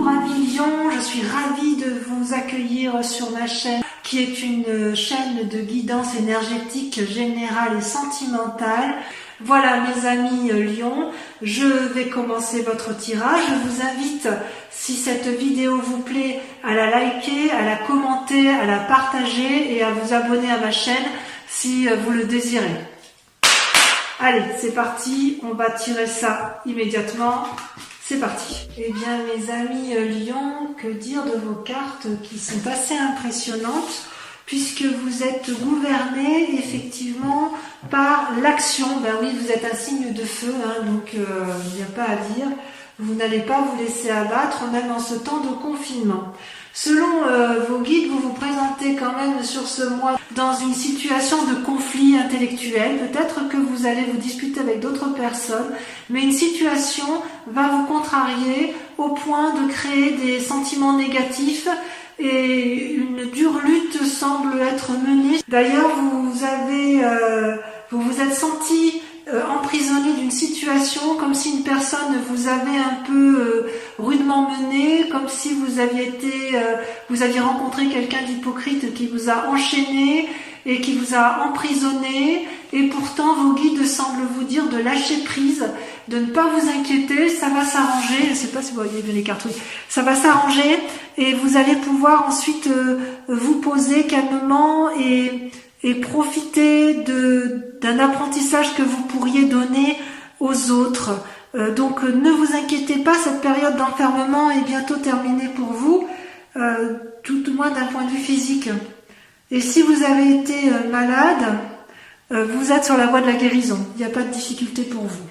Bonjour amis Lion, je suis ravie de vous accueillir sur ma chaîne qui est une chaîne de guidance énergétique générale et sentimentale. Voilà mes amis Lion, je vais commencer votre tirage. Je vous invite, si cette vidéo vous plaît, à la liker, à la commenter, à la partager et à vous abonner à ma chaîne si vous le désirez. Allez, c'est parti, on va tirer ça immédiatement. C'est parti. Eh bien mes amis Lion, que dire de vos cartes qui sont assez impressionnantes puisque vous êtes gouverné effectivement par l'action. Ben oui, vous êtes un signe de feu, hein, donc il n'y a pas à dire. Vous n'allez pas vous laisser abattre, même en ce temps de confinement. Selon vos guides, vous vous présentez quand même sur ce mois dans une situation de conflit intellectuel. Peut-être que vous allez vous disputer avec d'autres personnes, mais une situation va vous contrarier au point de créer des sentiments négatifs et une dure lutte semble être menée. D'ailleurs, vous vous êtes senti emprisonné d'une situation, comme si une personne vous avait un peu rudement mené, comme si vous aviez rencontré quelqu'un d'hypocrite qui vous a enchaîné et qui vous a emprisonné, et pourtant vos guides semblent vous dire de lâcher prise, de ne pas vous inquiéter, ça va s'arranger. Je ne sais pas si vous voyez bien les cartes, oui. Ça va s'arranger et vous allez pouvoir ensuite vous poser calmement et profiter d'un apprentissage que vous pourriez donner aux autres. Donc ne vous inquiétez pas, cette période d'enfermement est bientôt terminée pour vous, tout au moins d'un point de vue physique. Et si vous avez été malade, vous êtes sur la voie de la guérison, il n'y a pas de difficulté pour vous.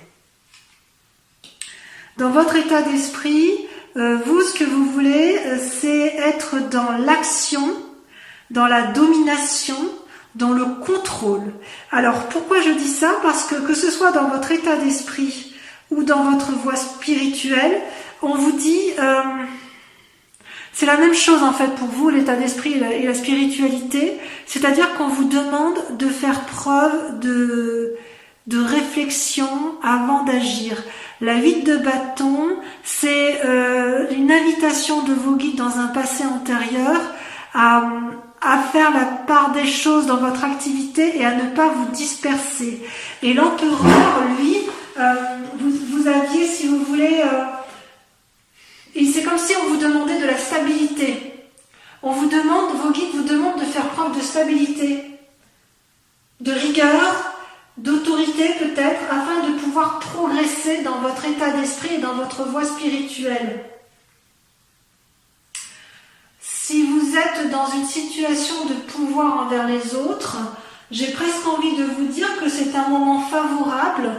Dans votre état d'esprit, vous, ce que vous voulez, c'est être dans l'action, dans la domination, dans le contrôle. Alors pourquoi je dis ça? Parce que ce soit dans votre état d'esprit ou dans votre voie spirituelle, on vous dit, c'est la même chose en fait pour vous, l'état d'esprit et la spiritualité, c'est-à-dire qu'on vous demande de faire preuve de réflexion avant d'agir. La 8 de bâton, c'est une invitation de vos guides dans un passé antérieur à faire la part des choses dans votre activité et à ne pas vous disperser. Et l'empereur, lui, vous aviez, si vous voulez, et c'est comme si on vous demandait de la stabilité. Vos guides vous demandent de faire preuve de stabilité, de rigueur, d'autorité peut-être, afin de pouvoir progresser dans votre état d'esprit et dans votre voie spirituelle. Si vous êtes dans une situation de pouvoir envers les autres, j'ai presque envie de vous dire que c'est un moment favorable,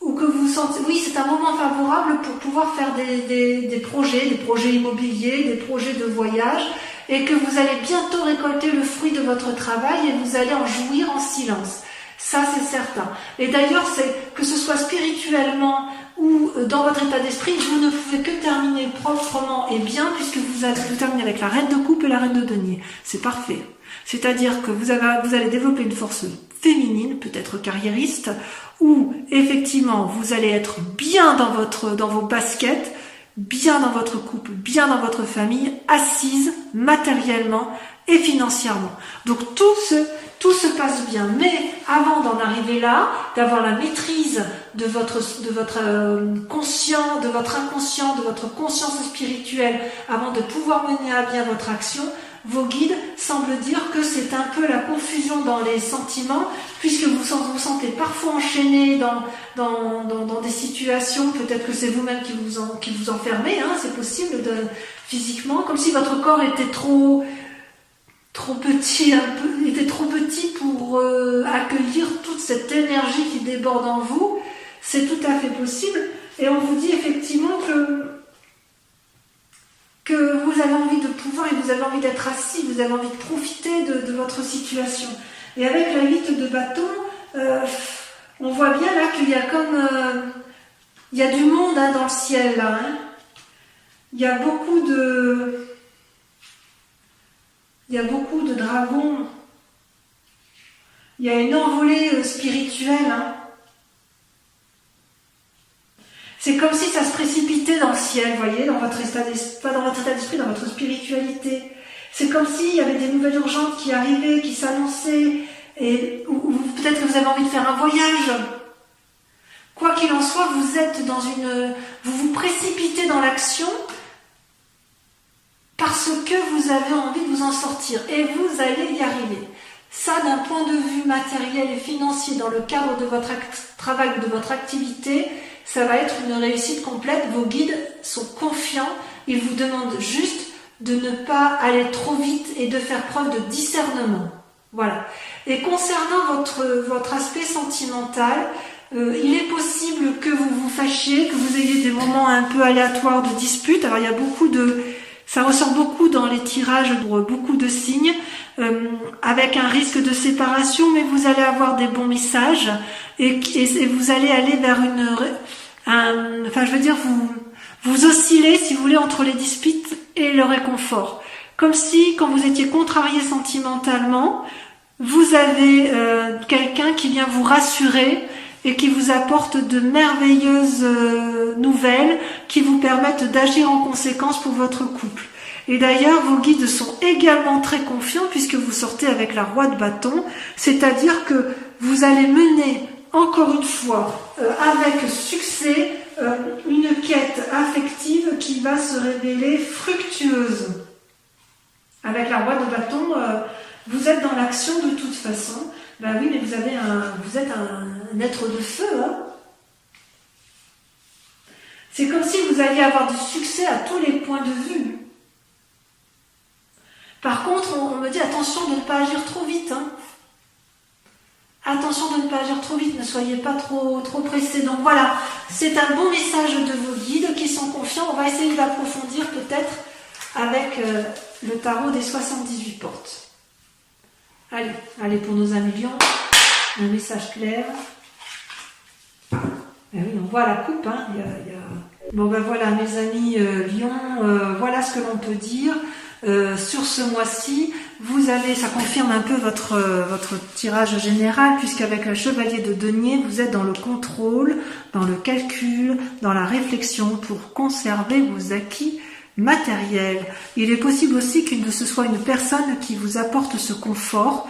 ou que vous sentez, oui, c'est un moment favorable pour pouvoir faire des projets immobiliers, des projets de voyage, et que vous allez bientôt récolter le fruit de votre travail et vous allez en jouir en silence. Ça, c'est certain. Et d'ailleurs, que ce soit spirituellement ou dans votre état d'esprit, vous ne pouvez que terminer proprement et bien, puisque vous terminez avec la reine de coupe et la reine de denier. C'est parfait. C'est-à-dire que vous allez développer une force féminine, peut-être carriériste, où effectivement vous allez être bien dans vos baskets, bien dans votre couple, bien dans votre famille, assise matériellement et financièrement. Donc tout se passe bien. Mais avant d'en arriver là, d'avoir la maîtrise de votre conscient, de votre inconscient, de votre conscience spirituelle, avant de pouvoir mener à bien votre action, vos guides semblent dire que c'est un peu la confusion dans les sentiments, puisque vous vous sentez parfois enchaîné dans des situations, peut-être que c'est vous-même qui vous enfermez, hein, c'est possible physiquement, comme si votre corps était trop petit, était trop petit pour accueillir toute cette énergie qui déborde en vous. C'est tout à fait possible, et on vous dit effectivement que vous avez envie de pouvoir et vous avez envie d'être assis, vous avez envie de profiter de votre situation. Et avec la 8 de bâton, on voit bien là qu'il y a il y a du monde hein, dans le ciel là. Hein. Il y a beaucoup de dragons. Il y a une envolée spirituelle. Hein. C'est comme si ça se précipitait dans le ciel, vous voyez, dans votre état d'esprit, pas dans votre état d'esprit, dans votre spiritualité. C'est comme s'il y avait des nouvelles urgentes qui arrivaient, qui s'annonçaient, ou peut-être que vous avez envie de faire un voyage. Quoi qu'il en soit, vous vous précipitez dans l'action parce que vous avez envie de vous en sortir et vous allez y arriver. Ça, d'un point de vue matériel et financier, dans le cadre de votre travail ou de votre activité, ça va être une réussite complète. Vos guides sont confiants, ils vous demandent juste de ne pas aller trop vite et de faire preuve de discernement. Voilà. Et concernant votre aspect sentimental, il est possible que vous vous fâchiez, que vous ayez des moments un peu aléatoires de dispute. Alors il y a ça ressort beaucoup dans les tirages pour beaucoup de signes, avec un risque de séparation, mais vous allez avoir des bons messages et vous allez aller vers vous oscillez, si vous voulez, entre les disputes et le réconfort. Comme si, quand vous étiez contrarié sentimentalement, vous avez quelqu'un qui vient vous rassurer et qui vous apporte de merveilleuses nouvelles qui vous permettent d'agir en conséquence pour votre couple. Et d'ailleurs, vos guides sont également très confiants puisque vous sortez avec la roi de bâton, c'est-à-dire que vous allez mener, encore une fois, avec succès, une quête affective qui va se révéler fructueuse. Avec la roi de bâton, vous êtes dans l'action de toute façon. Ben oui, mais vous êtes un être de feu. Hein. C'est comme si vous alliez avoir du succès à tous les points de vue. Par contre, on me dit attention de ne pas agir trop vite. Hein. Attention de ne pas agir trop vite, ne soyez pas trop pressés. Donc voilà, c'est un bon message de vos guides qui sont confiants. On va essayer d'approfondir peut-être avec le tarot des 78 portes. Allez pour nos amis lions, un message clair. Eh oui, on voit la coupe. Hein. Bon ben voilà mes amis lions, voilà ce que l'on peut dire. Sur ce mois-ci, ça confirme un peu votre tirage général, puisqu'avec le chevalier de denier, vous êtes dans le contrôle, dans le calcul, dans la réflexion pour conserver vos acquis matériels. Il est possible aussi que ce soit une personne qui vous apporte ce confort,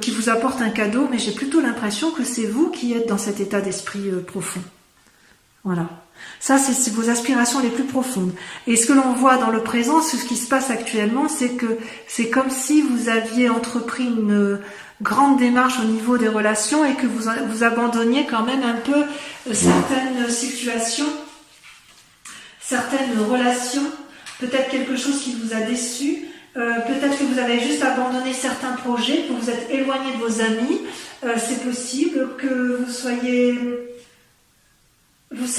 qui vous apporte un cadeau, mais j'ai plutôt l'impression que c'est vous qui êtes dans cet état d'esprit profond. Voilà. Ça, c'est vos aspirations les plus profondes. Et ce que l'on voit dans le présent, ce qui se passe actuellement, c'est que c'est comme si vous aviez entrepris une grande démarche au niveau des relations et que vous abandonniez quand même un peu certaines situations, certaines relations, peut-être quelque chose qui vous a déçu, peut-être que vous avez juste abandonné certains projets, que vous êtes éloigné de vos amis, c'est possible que vous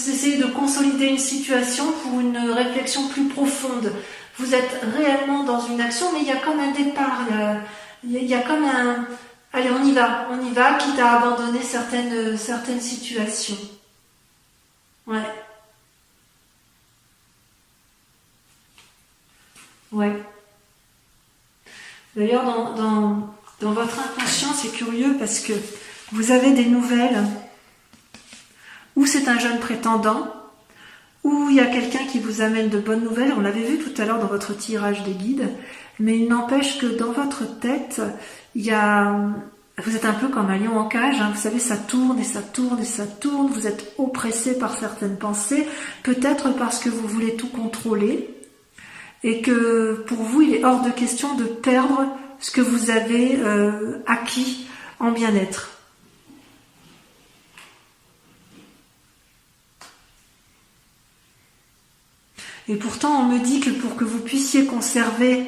essayez de consolider une situation pour une réflexion plus profonde. Vous êtes réellement dans une action, mais il y a comme un départ, il y a comme un... Allez, on y va, quitte à abandonner certaines situations. Ouais. D'ailleurs, dans votre inconscient, c'est curieux parce que vous avez des nouvelles où c'est un jeune prétendant, où il y a quelqu'un qui vous amène de bonnes nouvelles. On l'avait vu tout à l'heure dans votre tirage des guides, mais il n'empêche que dans votre tête, vous êtes un peu comme un lion en cage, hein. Vous savez, ça tourne et ça tourne et ça tourne, vous êtes oppressé par certaines pensées, peut-être parce que vous voulez tout contrôler, et que pour vous, il est hors de question de perdre ce que vous avez acquis en bien-être. Et pourtant, on me dit que pour que vous puissiez conserver,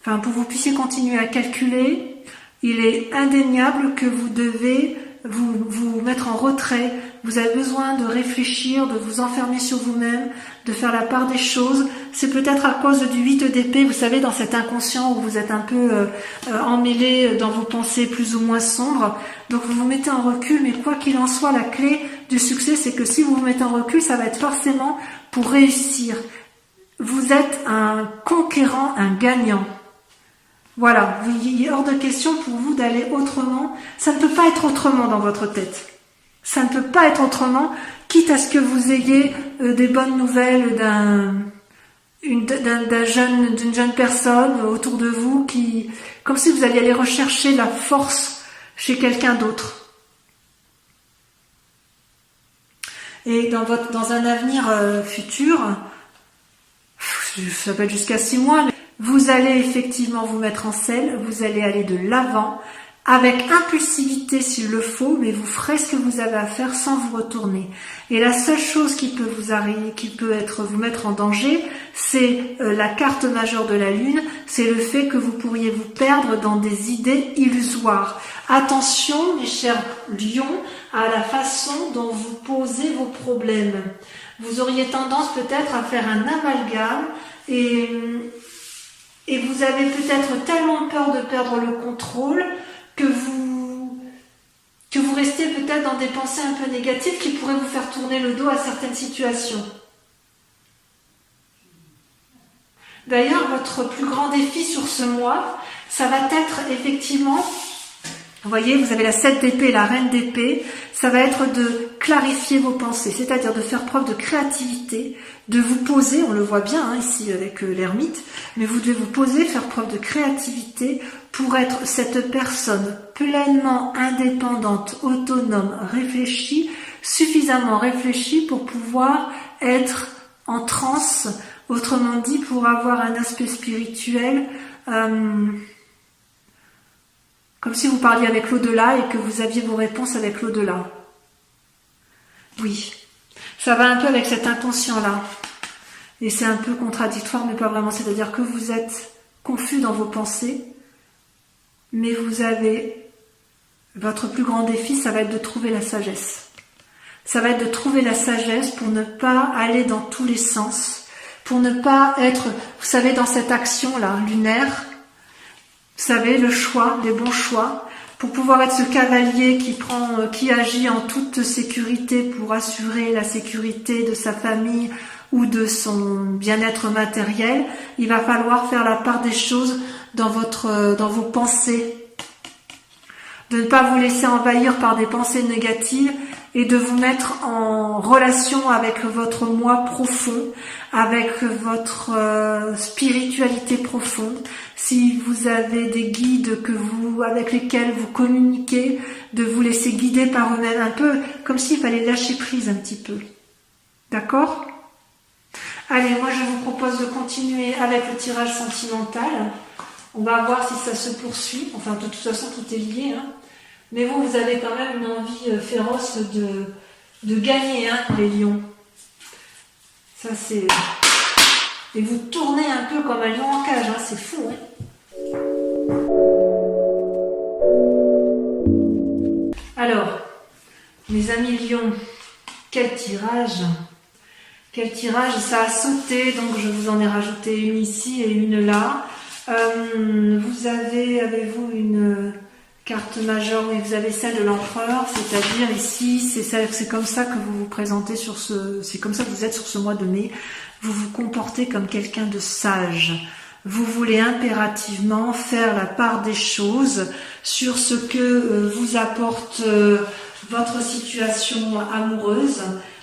pour que vous puissiez continuer à calculer, il est indéniable que vous devez vous mettre en retrait. Vous avez besoin de réfléchir, de vous enfermer sur vous-même, de faire la part des choses. C'est peut-être à cause du 8 d'épée, vous savez, dans cet inconscient où vous êtes un peu emmêlé dans vos pensées plus ou moins sombres. Donc vous vous mettez en recul, mais quoi qu'il en soit, la clé du succès, c'est que si vous vous mettez en recul, ça va être forcément pour réussir. Vous êtes un conquérant, un gagnant. Voilà, il est hors de question pour vous d'aller autrement. Ça ne peut pas être autrement dans votre tête. Ça ne peut pas être autrement, quitte à ce que vous ayez des bonnes nouvelles d'une jeune personne autour de vous, comme si vous alliez aller rechercher la force chez quelqu'un d'autre. Et dans un avenir futur, ça peut être jusqu'à 6 mois, vous allez effectivement vous mettre en selle, vous allez aller de l'avant, avec impulsivité s'il le faut, mais vous ferez ce que vous avez à faire sans vous retourner. Et la seule chose qui peut vous arriver, vous mettre en danger, c'est la carte majeure de la Lune, c'est le fait que vous pourriez vous perdre dans des idées illusoires. Attention, mes chers lions, à la façon dont vous posez vos problèmes. Vous auriez tendance peut-être à faire un amalgame et vous avez peut-être tellement peur de perdre le contrôle que vous restez peut-être dans des pensées un peu négatives qui pourraient vous faire tourner le dos à certaines situations. D'ailleurs, votre plus grand défi sur ce mois, ça va être effectivement, vous voyez, vous avez la 7 d'épée, la reine d'épée, ça va être de clarifier vos pensées, c'est-à-dire de faire preuve de créativité, de vous poser, on le voit bien ici avec l'ermite, mais vous devez vous poser, faire preuve de créativité pour être cette personne pleinement indépendante, autonome, réfléchie, suffisamment réfléchie pour pouvoir être en transe, autrement dit pour avoir un aspect spirituel, comme si vous parliez avec l'au-delà et que vous aviez vos réponses avec l'au-delà. Oui, ça va un peu avec cet inconscient-là. Et c'est un peu contradictoire, mais pas vraiment. C'est-à-dire que vous êtes confus dans vos pensées, mais vous avez... Votre plus grand défi, ça va être de trouver la sagesse. Ça va être de trouver la sagesse pour ne pas aller dans tous les sens, pour ne pas être, vous savez, dans cette action-là, lunaire, vous savez, le choix, les bons choix, pour pouvoir être ce cavalier qui agit en toute sécurité pour assurer la sécurité de sa famille ou de son bien-être matériel. Il va falloir faire la part des choses dans vos pensées, de ne pas vous laisser envahir par des pensées négatives et de vous mettre en relation avec votre moi profond, avec votre spiritualité profonde. Si vous avez des guides avec lesquels vous communiquez, de vous laisser guider par eux-mêmes, un peu comme s'il fallait lâcher prise un petit peu. D'accord ? Allez, moi je vous propose de continuer avec le tirage sentimental. On va voir si ça se poursuit. Enfin, de toute façon, tout est lié. Hein. Mais vous avez quand même une envie féroce de gagner, hein, les lions. Ça, c'est... Et vous tournez un peu comme un lion en cage, hein. C'est fou. Hein. Alors, mes amis lions, quel tirage! Quel tirage, ça a sauté, donc je vous en ai rajouté une ici et une là. Avez-vous une carte majeure? Oui, vous avez celle de l'empereur, c'est-à-dire ici, c'est comme ça que vous vous présentez c'est comme ça que vous êtes sur ce mois de mai. Vous vous comportez comme quelqu'un de sage. Vous voulez impérativement faire la part des choses sur ce que vous apporte votre situation amoureuse.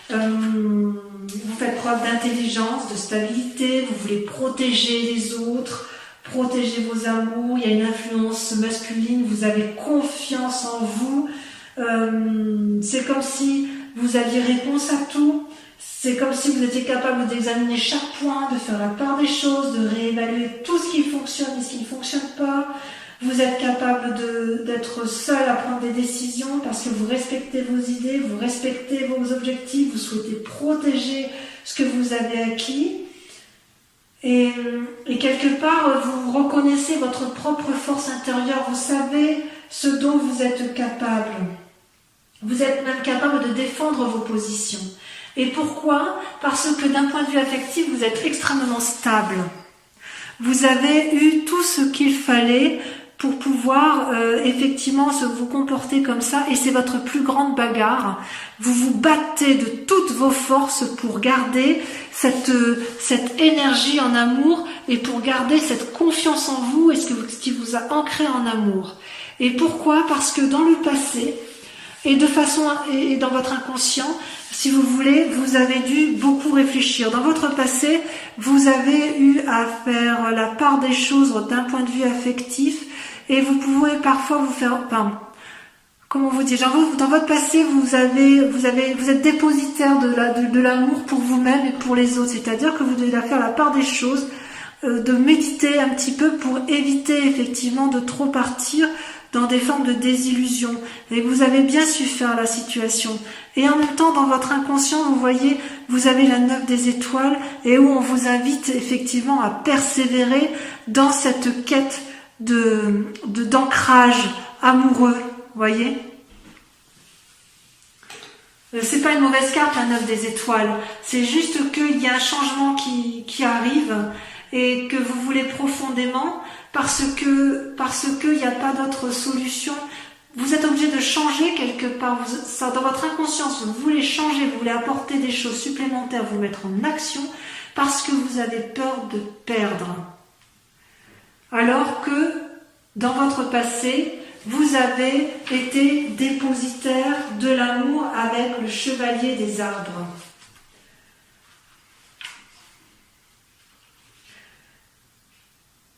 Vous faites preuve d'intelligence, de stabilité, vous voulez protéger les autres, protéger vos amours, il y a une influence masculine, vous avez confiance en vous, c'est comme si vous aviez réponse à tout, c'est comme si vous étiez capable d'examiner chaque point, de faire la part des choses, de réévaluer tout ce qui fonctionne et ce qui ne fonctionne pas. Vous êtes capable d'être seul à prendre des décisions parce que vous respectez vos idées, vous respectez vos objectifs, vous souhaitez protéger ce que vous avez acquis. Et quelque part, vous reconnaissez votre propre force intérieure, vous savez ce dont vous êtes capable. Vous êtes même capable de défendre vos positions. Et pourquoi? Parce que d'un point de vue affectif, vous êtes extrêmement stable. Vous avez eu tout ce qu'il fallait pour pouvoir effectivement vous comporter comme ça, et c'est votre plus grande bagarre. Vous vous battez de toutes vos forces pour garder cette énergie en amour et pour garder cette confiance en vous et ce qui vous a ancré en amour. Et pourquoi? Parce que dans le passé, Et de façon, et dans votre inconscient, si vous voulez, vous avez dû beaucoup réfléchir. Dans votre passé, vous avez eu à faire la part des choses d'un point de vue affectif, et vous pouvez parfois vous faire, enfin, comment vous dire, genre dans votre passé, vous êtes dépositaire de l'amour pour vous-même et pour les autres. C'est-à-dire que vous devez faire la part des choses, de méditer un petit peu pour éviter effectivement de trop partir dans des formes de désillusion. Et vous avez bien su faire la situation. Et en même temps, dans votre inconscient, vous voyez, vous avez la 9 des étoiles, et où on vous invite effectivement à persévérer dans cette quête d'ancrage amoureux, voyez. C'est pas une mauvaise carte, la 9 des étoiles. C'est juste qu'il y a un changement qui arrive et que vous voulez profondément parce que il n'y a pas d'autre solution. Vous êtes obligé de changer quelque part. Ça, dans votre inconscience, vous voulez changer, vous voulez apporter des choses supplémentaires, vous mettre en action parce que vous avez peur de perdre. Alors que dans votre passé, vous avez été dépositaire de l'amour avec le chevalier des arbres.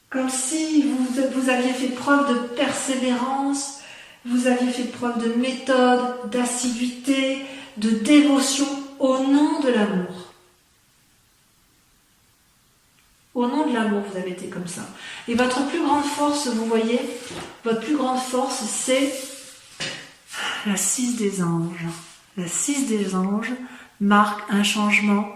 Comme si vous aviez fait preuve de persévérance, vous aviez fait preuve de méthode, d'assiduité, de dévotion au nom de l'amour. Au nom de l'amour, vous avez été comme ça. Et votre plus grande force, vous voyez, votre plus grande force, c'est la 6 des anges. La 6 des anges marque un changement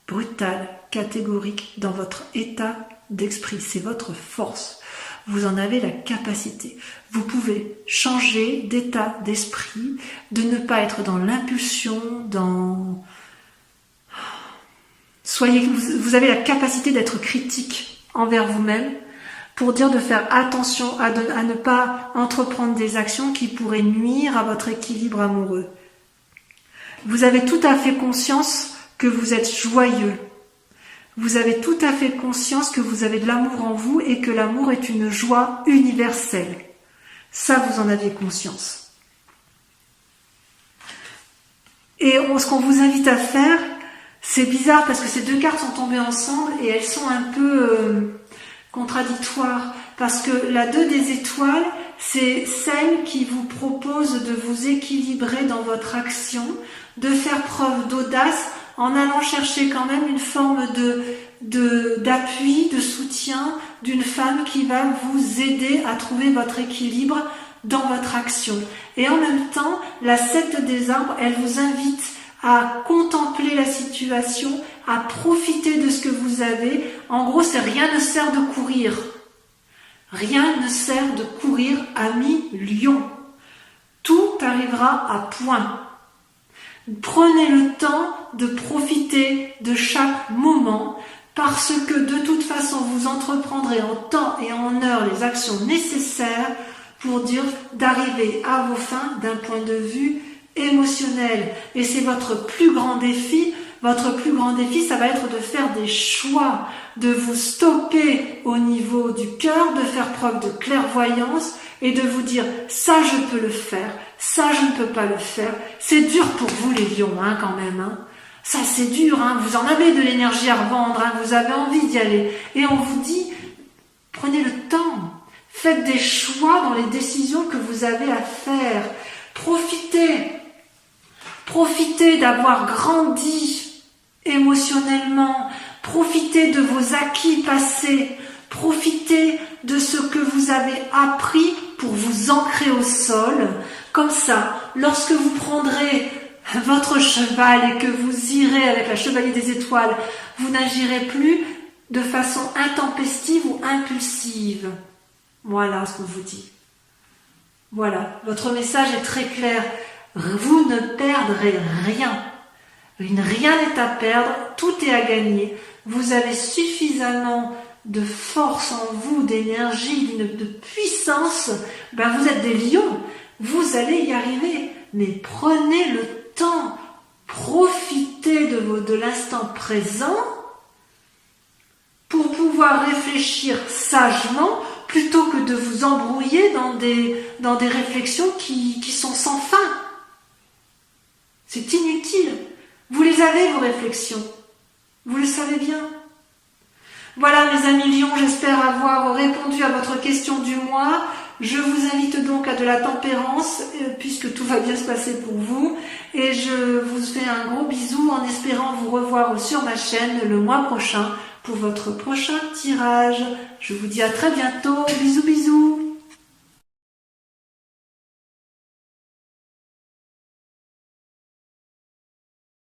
brutal, catégorique dans votre état d'esprit. C'est votre force. Vous en avez la capacité. Vous pouvez changer d'état d'esprit, de ne pas être dans l'impulsion, vous avez la capacité d'être critique envers vous-même pour dire de faire attention à ne pas entreprendre des actions qui pourraient nuire à votre équilibre amoureux. Vous avez tout à fait conscience que vous êtes joyeux. Vous avez tout à fait conscience que vous avez de l'amour en vous et que l'amour est une joie universelle. Ça, vous en aviez conscience. Et ce qu'on vous invite à faire, c'est bizarre parce que ces deux cartes sont tombées ensemble et elles sont un peu contradictoires. Parce que la 2 des étoiles, c'est celle qui vous propose de vous équilibrer dans votre action, de faire preuve d'audace en allant chercher quand même une forme d'appui, de soutien d'une femme qui va vous aider à trouver votre équilibre dans votre action. Et en même temps, la 7 des arbres, elle vous invite à contempler la situation, à profiter de ce que vous avez. En gros, c'est rien ne sert de courir. Rien ne sert de courir, ami lion. Tout arrivera à point. Prenez le temps de profiter de chaque moment parce que de toute façon, vous entreprendrez en temps et en heure les actions nécessaires pour dire d'arriver à vos fins d'un point de vue émotionnel. Et c'est votre plus grand défi. Votre plus grand défi, ça va être de faire des choix, de vous stopper au niveau du cœur, de faire preuve de clairvoyance et de vous dire ça je peux le faire, ça je ne peux pas le faire. C'est dur pour vous les lions quand même. Ça c'est dur, vous en avez de l'énergie à revendre, vous avez envie d'y aller. Et on vous dit, prenez le temps, faites des choix dans les décisions que vous avez à faire. Profitez d'avoir grandi émotionnellement, profitez de vos acquis passés, profitez de ce que vous avez appris pour vous ancrer au sol. Comme ça, lorsque vous prendrez votre cheval et que vous irez avec la chevalier des étoiles, vous n'agirez plus de façon intempestive ou impulsive. Voilà ce qu'on vous dit. Voilà, votre message est très clair. Vous ne perdrez rien. Rien n'est à perdre, tout est à gagner. Vous avez suffisamment de force en vous, d'énergie, de puissance. Vous êtes des lions, vous allez y arriver. Mais prenez le temps, profitez de l'instant présent pour pouvoir réfléchir sagement plutôt que de vous embrouiller dans des réflexions qui sont sans fin. C'est inutile. Vous les avez, vos réflexions. Vous le savez bien. Voilà mes amis Lions, j'espère avoir répondu à votre question du mois. Je vous invite donc à de la tempérance, puisque tout va bien se passer pour vous. Et je vous fais un gros bisou en espérant vous revoir sur ma chaîne le mois prochain pour votre prochain tirage. Je vous dis à très bientôt. Bisous bisous.